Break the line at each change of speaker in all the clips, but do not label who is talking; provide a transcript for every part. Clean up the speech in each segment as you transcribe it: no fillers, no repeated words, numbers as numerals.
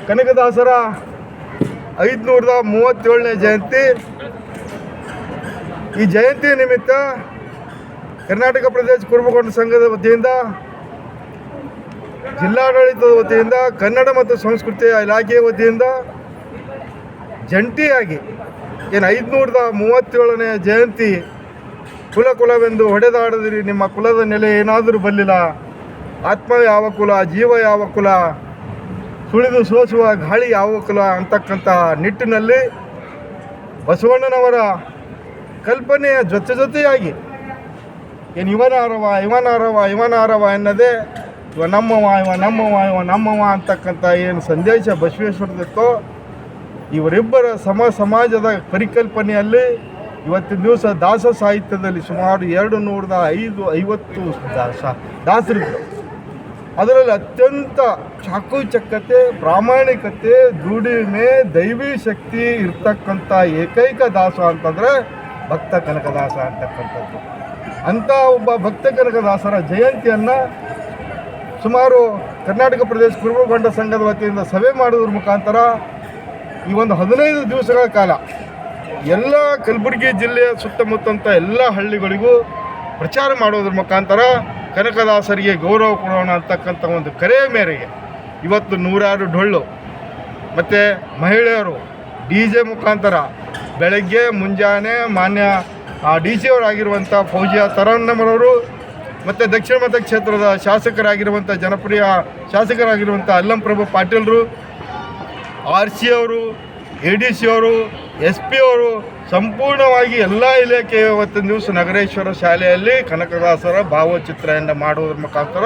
ಕನಕದಾಸರ 537ನೇ ಜಯಂತಿ. ಈ ಜಯಂತಿ ನಿಮಿತ್ತ ಕರ್ನಾಟಕ ಪ್ರದೇಶ ಕುರುಬಗೊಂಡ ಸಂಘದ ವತಿಯಿಂದ, ಜಿಲ್ಲಾಡಳಿತದ ವತಿಯಿಂದ, ಕನ್ನಡ ಮತ್ತು ಸಂಸ್ಕೃತಿ ಇಲಾಖೆಯ ವತಿಯಿಂದ ಜಂಟಿಯಾಗಿ ಏನು 537ನೇ ಜಯಂತಿ ಕುಲವೆಂದು ಹೊಡೆದಾಡದಿರಿ, ನಿಮ್ಮ ಕುಲದ ನೆಲೆ ಏನಾದರೂ ಬಲ್ಲಿಲ್ಲ, ಆತ್ಮ ಯಾವ ಕುಲ, ಜೀವ ಯಾವ ಕುಲ, ಸುಳಿದು ಸೋಸುವ ಗಾಳಿ ಯಾವ ಕುಲ ಅಂತಕ್ಕಂಥ ನಿಟ್ಟಿನಲ್ಲಿ ಬಸವಣ್ಣನವರ ಕಲ್ಪನೆಯ ಜೊತೆಯಾಗಿ ಏನು ಇವನಾರವ ಎನ್ನದೇ ಇವ ನಮ್ಮವ ಅಂತಕ್ಕಂಥ ಏನು ಸಂದೇಶ ಬಸವೇಶ್ವರದಿತ್ತೋ, ಇವರಿಬ್ಬರ ಸಮಾಜದ ಪರಿಕಲ್ಪನೆಯಲ್ಲಿ ಇವತ್ತಿನ ದಿವಸ ದಾಸ ಸಾಹಿತ್ಯದಲ್ಲಿ ಸುಮಾರು 250 ದಾಸರಿದ್ದರು. ಅದರಲ್ಲಿ ಅತ್ಯಂತ ಚಾಕುಚಕ್ಯತೆ, ಪ್ರಾಮಾಣಿಕತೆ, ದುಡಿಮೆ, ದೈವಿ ಶಕ್ತಿ ಇರ್ತಕ್ಕಂಥ ಏಕೈಕ ದಾಸ ಅಂತಂದರೆ ಭಕ್ತ ಕನಕದಾಸ ಅಂತಕ್ಕಂಥದ್ದು. ಅಂಥ ಒಬ್ಬ ಭಕ್ತ ಕನಕದಾಸರ ಜಯಂತಿಯನ್ನು ಸುಮಾರು ಕರ್ನಾಟಕ ಪ್ರದೇಶ ಕುರುಬಗೊಂಡ ಸಂಘದ ವತಿಯಿಂದ ಸಭೆ ಮಾಡೋದ್ರ ಮುಖಾಂತರ ಈ ಒಂದು 15 ದಿವಸಗಳ ಕಾಲ ಎಲ್ಲ ಕಲಬುರಗಿ ಜಿಲ್ಲೆಯ ಸುತ್ತಮುತ್ತಂಥ ಎಲ್ಲ ಹಳ್ಳಿಗಳಿಗೂ ಪ್ರಚಾರ ಮಾಡೋದ್ರ ಮುಖಾಂತರ ಕನಕದಾಸರಿಗೆ ಗೌರವ ಕೊಡೋಣ ಅಂತಕ್ಕಂಥ ಒಂದು ಕರೆಯ ಮೇರೆಗೆ ಇವತ್ತು 100 ಡೊಳ್ಳು ಮತ್ತು ಮಹಿಳೆಯರು DJ ಮುಖಾಂತರ ಬೆಳಗ್ಗೆ ಮುಂಜಾನೆ ಮಾನ್ಯ DC ಅವರಾಗಿರುವಂಥ ಫೌಜಿಯಾ ತರನ್ನಮ್ಮರವರು ಮತ್ತು ದಕ್ಷಿಣ ಮತಕ್ಷೇತ್ರದ ಶಾಸಕರಾಗಿರುವಂಥ ಜನಪ್ರಿಯ ಶಾಸಕರಾಗಿರುವಂಥ ಅಲ್ಲಂಪ್ರಭು ಪಾಟೀಲರು, RC ಅವರು, ADC ಅವರು, SP ಅವರು ಸಂಪೂರ್ಣವಾಗಿ ಎಲ್ಲ ಇಲಾಖೆಯ ಇವತ್ತಿನ ದಿವಸ ನಗರೇಶ್ವರ ಶಾಲೆಯಲ್ಲಿ ಕನಕದಾಸರ ಭಾವಚಿತ್ರವನ್ನು ಮಾಡುವುದರ ಮುಖಾಂತರ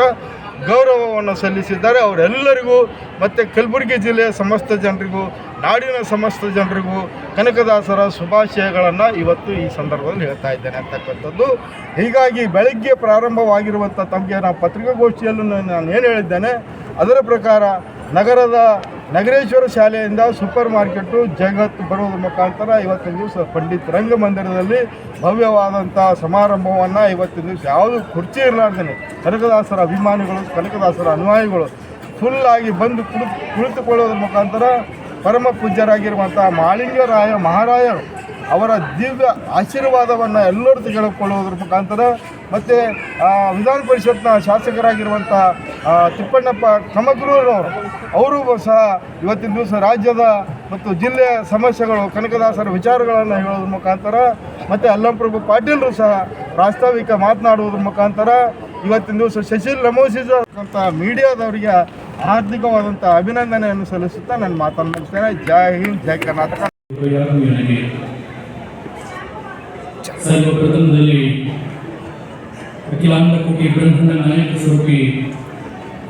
ಗೌರವವನ್ನು ಸಲ್ಲಿಸಿದ್ದಾರೆ. ಅವರೆಲ್ಲರಿಗೂ ಮತ್ತು ಕಲಬುರಗಿ ಜಿಲ್ಲೆಯ ಸಮಸ್ತ ಜನರಿಗೂ, ನಾಡಿನ ಸಮಸ್ತ ಜನರಿಗೂ ಕನಕದಾಸರ ಶುಭಾಶಯಗಳನ್ನು ಇವತ್ತು ಈ ಸಂದರ್ಭದಲ್ಲಿ ಹೇಳ್ತಾ ಇದ್ದೇನೆ ಅಂತಕ್ಕಂಥದ್ದು. ಹೀಗಾಗಿ ಬೆಳಗ್ಗೆ ಪ್ರಾರಂಭವಾಗಿರುವಂಥ ತಮಗೆ ನಾವು ಪತ್ರಿಕಾಗೋಷ್ಠಿಯಲ್ಲೂ ನಾನು ಏನು ಹೇಳಿದ್ದೇನೆ ಅದರ ಪ್ರಕಾರ ನಗರದ ನಗರೇಶ್ವರ ಶಾಲೆಯಿಂದ ಸೂಪರ್ ಮಾರ್ಕೆಟು ಜಗತ್ತು ಬರೋದ್ರ ಮುಖಾಂತರ ಇವತ್ತಿನ ದಿವಸ ಪಂಡಿತ್ ರಂಗಮಂದಿರದಲ್ಲಿ ಭವ್ಯವಾದಂಥ ಸಮಾರಂಭವನ್ನು ಇವತ್ತಿನ ದಿವಸ ಯಾವುದು ಕುರ್ಚಿ ಇರಲಾರ್ದೇ ಕನಕದಾಸರ ಅಭಿಮಾನಿಗಳು, ಕನಕದಾಸರ ಅನುಯಾಯಿಗಳು ಫುಲ್ಲಾಗಿ ಬಂದು ಕುಳಿತುಕೊಳ್ಳೋದ್ರ ಮುಖಾಂತರ ಪರಮ ಪೂಜ್ಯರಾಗಿರುವಂಥ ಮಾಳಿಂಗರಾಯ ಮಹಾರಾಯರು ಅವರ ದಿವ್ಯ ಆಶೀರ್ವಾದವನ್ನು ಎಲ್ಲರೂ ತೆಗೆದುಕೊಳ್ಳುವುದರ ಮುಖಾಂತರ ಮತ್ತು ವಿಧಾನ ಪರಿಷತ್ನ ಶಾಸಕರಾಗಿರುವಂಥ ತಿಪ್ಪಣ್ಣಪ್ಪ ಕಮಗ್ರೂರವರು ಅವರು ಸಹ ಇವತ್ತಿನ ದಿವಸ ರಾಜ್ಯದ ಮತ್ತು ಜಿಲ್ಲೆಯ ಸಮಸ್ಯೆಗಳು, ಕನಕದಾಸರ ವಿಚಾರಗಳನ್ನು ಹೇಳೋದ್ರ ಮುಖಾಂತರ ಮತ್ತು ಅಲ್ಲಂಪ್ರಭು ಪಾಟೀಲರು ಸಹ ಪ್ರಾಸ್ತಾವಿಕ ಮಾತನಾಡುವುದ್ರ ಮುಖಾಂತರ ಇವತ್ತಿನ ದಿವಸ ಶಶಿಲ್ ನಮೋಸಿಜ ಅಂತ ಮೀಡಿಯಾದವರಿಗೆ ಹಾರ್ದಿಕವಾದಂಥ ಅಭಿನಂದನೆಯನ್ನು ಸಲ್ಲಿಸುತ್ತಾ ನಾನು ಮಾತನ್ನು ಮುಗಿಸ್ತೇನೆ. ಜೈ ಹಿಂದ್, ಜೈ ಕರ್ನಾಟಕ.
ಸರ್ವಪ್ರಥಮದಲ್ಲಿ ಅಖಿಲಾಂಡ ಕೋಟಿ ಬ್ರಹ್ಮಾಂಡ ನಾಯಕ ಸ್ವರೂಪಿ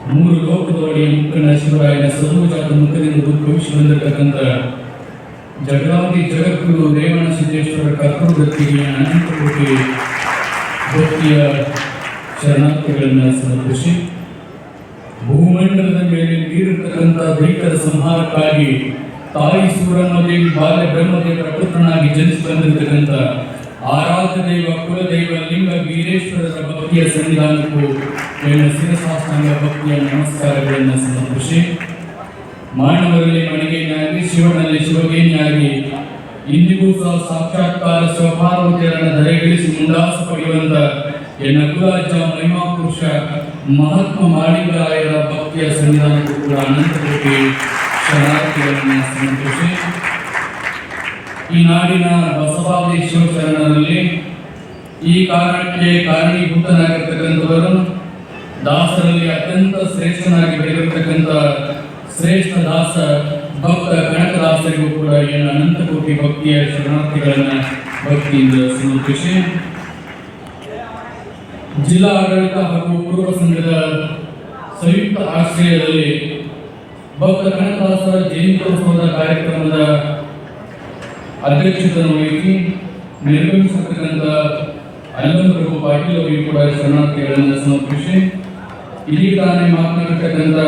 3 ಲೋಕದ ಒಡೆಯ ಮುಖಂಡ ಶಿವರಾಯನ ಸರ್ವಜಾತ ಮುಖದಿಂದ ಉದ್ಭವಿಸಿ ಬಂದಿರತಕ್ಕಂಥ ಜಗದಾದಿ ಜಗದ್ಗುರು ರೇವಣ ಸಿದ್ದೇಶ್ವರ ಕರ್ತೃದತ್ತಿಗೆ ಅನಂತ ಕೋಟಿ ಭಕ್ತಿಯ ಶರಣಾರ್ಥಿಗಳನ್ನು ಸಮರ್ಪಿಸಿ, ಭೂಮಂಡಲದ ಮೇಲೆ ನೀರಿರತಕ್ಕಂಥ ದೈತ್ಯರ ಸಂಹಾರಕ್ಕಾಗಿ ತಾಯಿ ಸೂರಮ್ಮದೇವಿ ಬಾಲ್ಯ ಬ್ರಹ್ಮದೇವರ ಪುತ್ರನಾಗಿ ಜನಿಸಿ ಬಂದಿರತಕ್ಕಂಥ ಆರಾಧ್ಯ ದೈವ ಕುಲದೈವ ಲಿಂಗ ವೀರೇಶ್ವರರ ಭಕ್ತಿಯ ಸನ್ನಿಧಾನಕ್ಕೂ ನನ್ನ ಶಿರಸಾಷ್ಟಾಂಗ ಭಕ್ತಿಯ ನಮಸ್ಕಾರಗಳನ್ನು ಸಮರ್ಪಿಸಿ, ಮಾನವರಲ್ಲಿ ಮಣಿಗೆಯಾಗಿ ಶಿವನಲ್ಲಿ ಶಿವಗೇನಿಯಾಗಿ ಇಂದಿಗೂ ಸಹ ಸಾಕ್ಷಾತ್ಕಾರ ಶಿವಪಾರ್ವತಿಯರನ್ನು ಧರೆಗಿಳಿಸಿ ಮುಂದಾಸ ಪಡೆಯುವಂಥ ಎನ್ನ ಕುಲಾಜ ಮಹಿಮಾ ಪುರುಷ ಮಹಾತ್ಮ ಮಾಳಿಂಗರಾಯರ ಭಕ್ತಿಯ ಸನ್ನಿಧಾನಕ್ಕೂ ಕೂಡ ಅನಂತ ಕೋಟಿ ಶರಣಾರ್ಥಿಗಳನ್ನು ಸಮರ್ಪಿಸಿ, ಈ ನಾಡಿನ ಬಸವಾದಿ ಶಿವಶರಣರಲ್ಲಿ ಈ ಕಾರಣಕ್ಕೆ ಕಾರಣೀಭೂತನಾಗಿರ್ತಕ್ಕಂಥವರು, ದಾಸರಲ್ಲಿ ಅತ್ಯಂತ ಶ್ರೇಷ್ಠನಾಗಿ ಬೆಳೆದಿರ್ತಕ್ಕಂಥ ಶ್ರೇಷ್ಠ ದಾಸ ಭಕ್ತ ಕನಕದಾಸರಿಗೂ ಕೂಡ ಏನು ಅನಂತ ಕೋಟಿ ಭಕ್ತಿಯ ಶರಣಾರ್ಥಿಗಳನ್ನು ಭಕ್ತಿಯಿಂದ ಸಮರ್ಪಿಸಿ, ಜಿಲ್ಲಾ ಆಡಳಿತ ಹಾಗೂ ಪೂರ್ವ ಸಂಘದ ಸಂಯುಕ್ತ ಆಶ್ರಯದಲ್ಲಿ ಭಕ್ತ ಕನಕದಾಸರ ಜಯಂತ್ಯೋತ್ಸವದ ಕಾರ್ಯಕ್ರಮದ ಅಧ್ಯಕ್ಷತೆಯನ್ನು ವಹಿಸಿ ನಿರ್ಗಮಿಸಿರ್ತಕ್ಕಂಥ ಅಲ್ಲಂಪ್ರಭು ಪಾಟೀಲ್ ಅವರಿಗೆ ಕೂಡ ಶರಣಾರ್ಥಿಗಳನ್ನು ಸಮರ್ಪಿಸಿ, ಇಲ್ಲಿ ತಾನೇ ಮಾತನಾಡಿರ್ತಕ್ಕಂಥ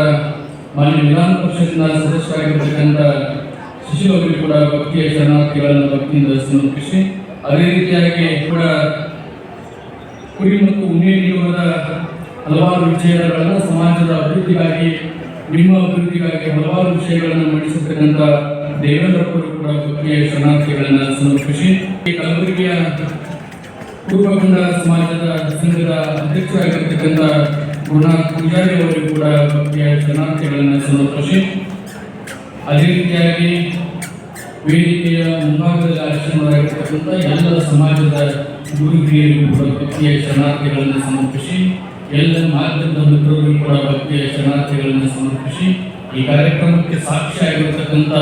ಮಾನ್ಯ ವಿಧಾನ ಪರಿಷತ್ನ ಸದಸ್ಯರಾಗಿರ್ತಕ್ಕಂಥ ಶಿಶು ಅವರಿಗೆ ಕೂಡ ಭಕ್ತಿಯ ಶರಣಾರ್ಥಿಗಳನ್ನು ಭಕ್ತಿಯಿಂದ ಸಮರ್ಪಿಸಿ, ಅದೇ ರೀತಿಯಾಗಿ ಕೂಡ ಕುರಿ ಮತ್ತು ಉಣ್ಣೆ ನೀಡುವುದ ಹಲವಾರು ವಿಷಯಗಳನ್ನು ಸಮಾಜದ ಅಭಿವೃದ್ಧಿಗಾಗಿ ನಿಮ್ಮ ಅಭಿವೃದ್ಧಿಗಾಗಿ ಹಲವಾರು ವಿಷಯಗಳನ್ನು ಮಂಡಿಸಿರ್ತಕ್ಕಂಥ ದೇವೇಂದ್ರಪ್ಪರು ಕೂಡ ಭಕ್ತಿಯ ಶರಣಾರ್ಥಿಗಳನ್ನು ಸಮರ್ಪಿಸಿ ಕಲಬುರಗಿಯ ಪೂರ್ವಕಂಡ ಸಮಾಜದ ಸಂಘದ ಅಧ್ಯಕ್ಷರಾಗಿರ್ತಕ್ಕಂಥ ಗುರುನಾಥ್ ಪೂಜಾರಿ ಅವರಿಗೂ ಕೂಡ ಭಕ್ತಿಯ ಶರಣಾರ್ಥಿಗಳನ್ನು ಸಮರ್ಪಿಸಿ ಅದೇ ರೀತಿಯಾಗಿ ವೇದಿಕೆಯ ಮುಂಭಾಗದಲ್ಲಿ ಆಶ್ರಮರಾಗಿರ್ತಕ್ಕಂಥ ಎಲ್ಲ ಸಮಾಜದ ಗುರು ಹಿರಿಯರಿಗೂ ಕೂಡ ಭಕ್ತಿಯ ಶರಣಾರ್ಥಿಗಳನ್ನು ಸಮರ್ಪಿಸಿ ಎಲ್ಲ ಮಾಧ್ಯಮದ ಮಿತ್ರರಿಗೂ ಕೂಡ ಭಕ್ತಿಯ ಶರಣಾರ್ಥಿಗಳನ್ನು ಸಮರ್ಪಿಸಿ ಈ ಕಾರ್ಯಕ್ರಮಕ್ಕೆ ಸಾಕ್ಷಿಯಾಗಿರತಕ್ಕಂಥ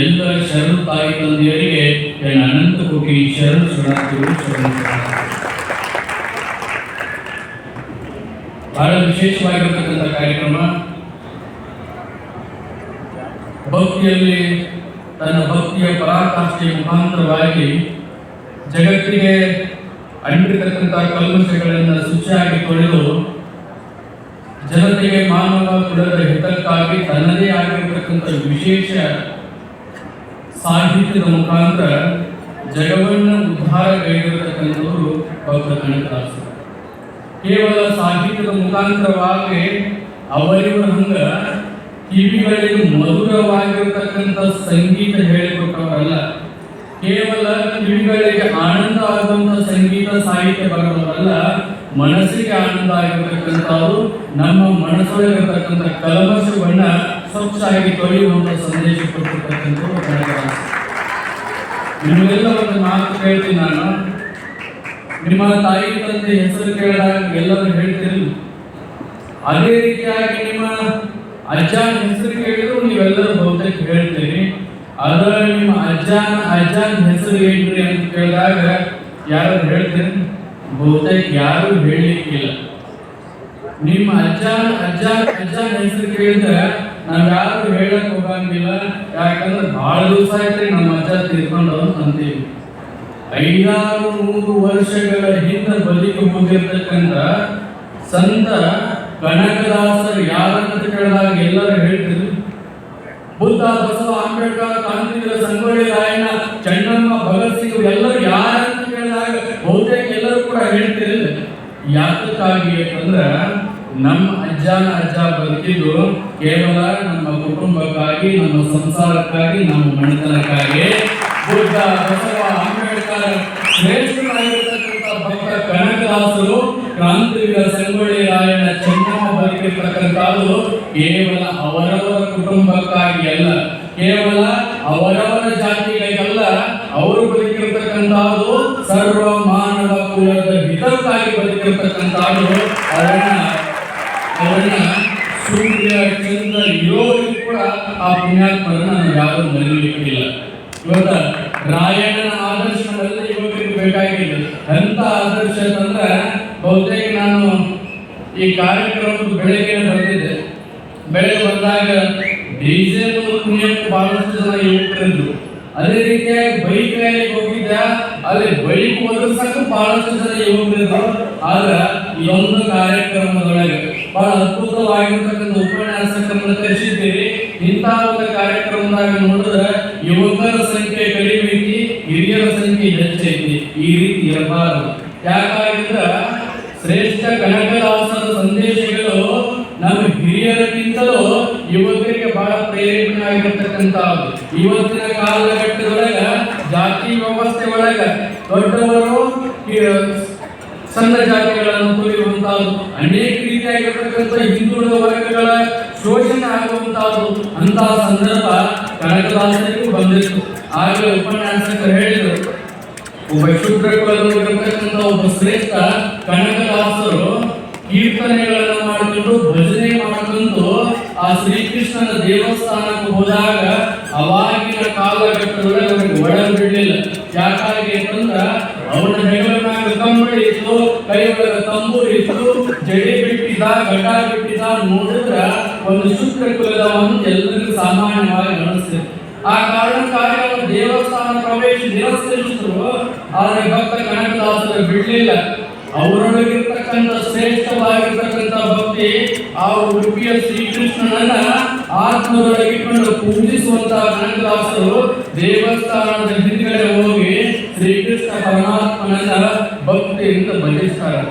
ಎಲ್ಲ ಶರಣು ತಾಯಿ ತಂದೆಯರಿಗೆ ನನ್ನ ಅನಂತ ಕೋಟಿ ಶರಣಾರ್ಥಿಗಳು ಬಹಳ ವಿಶೇಷವಾಗಿರತಕ್ಕಂಥ ಕಾರ್ಯಕ್ರಮ. ಭಕ್ತಿಯಲ್ಲಿ ತನ್ನ ಭಕ್ತಿಯ ಪರಾಕಾಷ್ಠೆಯ ಮುಖಾಂತರವಾಗಿ ಜಗತ್ತಿಗೆ ಅಂಟಿರತಕ್ಕಂಥ ಕಲ್ಮಶಗಳನ್ನು ಶುಚಿಯಾಗಿ ತೊಳೆದು ಜನತೆಗೆ ಮಾನವ ಕುಲದ ಹಿತಕ್ಕಾಗಿ ತನ್ನದೇ ಆಗಿರತಕ್ಕಂಥ ವಿಶೇಷ ಸಾಹಿತ್ಯದ ಮುಖಾಂತರ ಜಗವನ್ನು ಉದ್ಧಾರಗೈದಿರತಕ್ಕಂಥವರು ಡಾಕ್ಟರ್ ಕನಕದಾಸರು. ಕೇವಲ ಸಾಹಿತ್ಯದ ಮುಖಾಂತರವಾಗಿ ಅವರಿವರ ಹಂಗ ಕಿವಿಗಳಿಗೆ ಮಧುರವಾಗಿರತಕ್ಕಂಥ ಸಂಗೀತ ಹೇಳಿಕೊಟ್ಟವರಲ್ಲ, ಕೇವಲ ಕಿವಿಗಳಿಗೆ ಆನಂದ ಆಗುವಂಥ ಸಂಗೀತ ಸಾಹಿತ್ಯ ಬರೋದಲ್ಲ, ಮನಸ್ಸಿಗೆ ಆನಂದ ಆಗಿರತಕ್ಕಂಥವ್ರು ನಮ್ಮ ಮನಸ್ಸೊಳಗಿರತಕ್ಕಂಥ ಕಲ್ಮಶವನ್ನ ಸ್ವಚ್ಛಾಗಿ ತೊಳೆಯುವಂಥ ಸಂದೇಶ ಕೊಟ್ಟಿರ್ತಕ್ಕಂಥವ್ರು ಕನಕದಾಸ. ನಿಮಗೆಲ್ಲ ಒಂದು ಮಾತು ಹೇಳ್ತೀನಿ ನಾನು, ನಿಮ್ಮ ತಾಯಿ ತಂದೆ ಹೆಸರು ಕೇಳಿದಾಗ ಎಲ್ಲರೂ ಹೇಳ್ತೀರಿ, ಅದೇ ರೀತಿಯಾಗಿ ನಿಮ್ಮ ಅಜ್ಜನ ಹೆಸರು ಕೇಳಿದ್ರು ನೀವೆಲ್ಲರೂ ಬಹುತೇಕ ಹೇಳ್ತೀರಿ. ಅದರ ನಿಮ್ಮ ಅಜ್ಜನ ಹೆಸರು ಏನ್ರಿ ಅಂತ ಕೇಳಿದಾಗ ಯಾರು ಹೇಳ್ತೀರಿ? ಬಹುತೇಕ ಯಾರು ಹೇಳಲಿಕ್ಕಿಲ್ಲ. ನಿಮ್ಮ ಅಜ್ಜನ ಹೆಸರು ಕೇಳಿದ್ರೆ ನಾವ್ ಯಾರು ಹೇಳಕ್ ಹೋಗಂಗಿಲ್ಲ. ಯಾಕಂದ್ರೆ ಬಹಳ ದಿವಸ ಆಯ್ತು ನಮ್ಮ ಅಜ್ಜ ತೀರ್ಕೊಂಡವ್ರು ಅಂತೀವಿ. 500 ವರ್ಷಗಳ ಹಿಂದೆ ಬದುಕಿ ಹೋಗಿರ್ತಕ್ಕಂಥ ಸಂತ ಕನಕದಾಸರು ಯಾರಂತ ಕೇಳಿದಾಗ ಎಲ್ಲರೂ ಹೇಳ್ತಿದ್ರು. ಬುದ್ಧ, ಬಸವ, ಅಂಬೇಡ್ಕರ್, ಕಾಂತಿವೀರ, ಸಂಗೊಳ್ಳಿ ರಾಯಣ್ಣ, ಚೆನ್ನಮ್ಮ, ಭಗತ್ ಸಿಂಗ್ ಎಲ್ಲರೂ ಯಾರಂತ ಕೇಳಿದಾಗ ಬಹುತೇಕ ಎಲ್ಲರೂ ಕೂಡ ಹೇಳ್ತಿರಲಿಲ್ಲ. ಯಾತಕ್ಕಾಗಿ ಅಂತಂದ್ರೆ ನಮ್ಮ ಅಜ್ಜ ಬದುಕಿದ್ದು ಕೇವಲ ನಮ್ಮ ಕುಟುಂಬಕ್ಕಾಗಿ, ನಮ್ಮ ಸಂಸಾರಕ್ಕಾಗಿ, ನಮ್ಮ ಮನೆತನಕ್ಕಾಗಿ. ಬುದ್ಧ, ಬಸವ, ಅಂಬೇಡ್ಕರ್, ಶ್ರೇಷ್ಠರಾಗಿರ್ತಕ್ಕಂಥ ಭಕ್ತ ಕನಕದಾಸರು, ಕ್ರಾಂತಿವೀರ, ಸಂಗೊಳ್ಳಿ ರಾಯಣ್ಣ, ಚೆನ್ನಮ್ಮ ಬದುಕಿರ್ತಕ್ಕಂಥದ್ದು ಕೇವಲ ಅವರವರ ಕುಟುಂಬಕ್ಕಾಗಿ ಅಲ್ಲ, ಕೇವಲ ಅವರವರ ಜಾತಿಗಳಿಗಲ್ಲ, ಅವರು ಬದುಕಿರ್ತಕ್ಕಂಥದ್ದು ಸರ್ವ ಮಾನವ ಕುಲದ ಹಿತಕ್ಕಾಗಿ ಬದುಕಿರ್ತಕ್ಕಂಥದ್ದು. ಅವರನ್ನ ಸೂರ್ಯ ಚಂದ್ರ ಇರೋರಿಗೂ ಕೂಡ ಆ ಪುಣ್ಯಾತ್ಮರನ್ನ ನಾವು ಯಾರು ಮರೆಯಲಿಕ್ಕಿಲ್ಲ. ಇವತ್ತ ರಾಯಣ್ಣನ ಆದರ್ಶವೆಲ್ಲ ಯುವಕರಿಗೆ ಬೇಕಾಗಿಲ್ಲ. ಎಂತ ಆದರ್ಶ ಅಂತಂದ್ರೆ ಬಹುತೇಕ ನಾನು ಈ ಕಾರ್ಯಕ್ರಮದ ಬೆಳಗ್ಗೆ ಬಂದಿದ್ದೆ. ಬೆಳಗ್ಗೆ ಬಂದಾಗ ಡಿಜೆ ಕುಣಿಯಕ್ಕೆ ಬಹಳಷ್ಟು ಜನ ಯುವಕರಿದ್ರು. ಅದೇ ರೀತಿಯಾಗಿ ಬೈಕ್ ರ್ಯಾಲಿಗೆ ಹೋಗಿದ್ದ, ಅಲ್ಲಿ ಬೈಕ್ ಒದರ್ಸಕ್ಕೂ ಬಹಳಷ್ಟು ಜನ ಯುವಕರಿದ್ರು. ಆದ್ರೆ ಈ ಒಂದು ಕಾರ್ಯಕ್ರಮದೊಳಗೆ ಬಹಳ ಅದ್ಭುತವಾಗಿರ್ತಕ್ಕಂಥ ಉಪನ್ಯಾಸಕರನ್ನು ಕರೆಸಿದ್ದೀರಿ. ಇಂಥ ಒಂದು ಕಾರ್ಯಕ್ರಮದಾಗ ನೋಡಿದ್ರೆ ಯುವಕರ ಸಂಖ್ಯೆ ಕಡಿಮೆ ಐತಿ, ಹಿರಿಯರ ಸಂಖ್ಯೆ ಹೆಚ್ಚೈತಿ. ಈ ರೀತಿ ಇರಬಾರದು. ಯಾಕಾಗಿದ್ರೆ ಶ್ರೇಷ್ಠ ಕನಕದಾಸರ ಸಂದೇಶಗಳು ನಮ್ಮ ಹಿರಿಯರಿಗಿಂತಲೂ ಯುವಕರಿಗೆ ಬಹಳ ಪ್ರೇರಣೆ ಆಗಿರ್ತಕ್ಕಂಥದ್ದು. ಇವತ್ತಿನ ಕಾಲಘಟ್ಟದೊಳಗ ಜಾತಿ ವ್ಯವಸ್ಥೆ ಒಳಗ ದೊಡ್ಡವರು ಸಣ್ಣ ಜಾತಿಗಳನ್ನು ತುಳಿಯುವಂತಹದ್ದು, ಅನೇಕ ರೀತಿಯಾಗಿರ್ತಕ್ಕಂಥ ಹಿಂದುಳಿದ ವರ್ಗಗಳ ಶೋಷಣೆ ಆಗುವಂತಹದ್ದು. ಅಂತಹ ಸಂದರ್ಭ ಕನಕದಾಸರಿಗೂ ಬಂದಿತ್ತು. ಆಗಲೇ ಉಪನ್ಯಾಸಕರು ಹೇಳಿದರು, ಒಬ್ಬ ಶುದ್ಧ ಕುಲದಲ್ಲಿರತಕ್ಕಂಥ ಒಬ್ಬ ಶ್ರೇಷ್ಠ ಕನಕದಾಸರು ಕೀರ್ತನೆಗಳನ್ನು ಮಾಡಿಕೊಂಡು ಭಜನೆ ಮಾಡಿಕೊಂಡು ಆ ಶ್ರೀಕೃಷ್ಣನ ದೇವಸ್ಥಾನಕ್ಕೆ ಹೋದಾಗ ಅವಾಗಿನ ಕಾಲಘಟ್ಟದೊಳಗೆ ಅವರಿಗೆ ಒಳಗೆ ಬಿಡಲಿಲ್ಲ. ಯಾಕಾಗಿ ಅಂತಂದ್ರೆ ಅವನ ಹೆಗಲಿನಾಗ ಕಂಬಳಿ ಇತ್ತು, ಕೈ ಒಳಗ ತಂಬೂರಿ ಇತ್ತು, ಜಡಿ ಬಿಟ್ಟಿದ್ದ, ಘಟ ಬಿಟ್ಟಿದ್ದ. ನೋಡಿದ್ರ ಒಂದು ಶುದ್ಧ ಕುಲದವನ್ನು ಎಲ್ಲರಿಗೂ ಸಾಮಾನ್ಯವಾಗಿ ಅನಿಸ್ತಿತ್ತು. ಆ ಕಾರಣಕ್ಕಾಗಿ ಅವರು ದೇವಸ್ಥಾನ ಪ್ರವೇಶ ನಿರಸ್ಕರಿಸಿದ್ರು. ಆದರೆ ಭಕ್ತ ಕನಕದಾಸರು ಬಿಡಲಿಲ್ಲ. ಅವರೊಳಗಿರ್ತಕ್ಕಂಥ ಶ್ರೇಷ್ಠವಾಗಿರ್ತಕ್ಕಂಥ ಭಕ್ತಿ ಆ ಉಡುಪಿಯ ಶ್ರೀಕೃಷ್ಣನನ್ನ ಆತ್ಮದೊಳಗಿಕೊಂಡು ಪೂಜಿಸುವಂತಹ ಕನಕದಾಸರು ದೇವಸ್ಥಾನದ ಹಿಂದ್ಗಡೆ ಹೋಗಿ ಶ್ರೀಕೃಷ್ಣ ಪರಮಾತ್ಮನನ್ನ ಭಕ್ತಿಯಿಂದ ಭಜಿಸ್ತಾರೆ.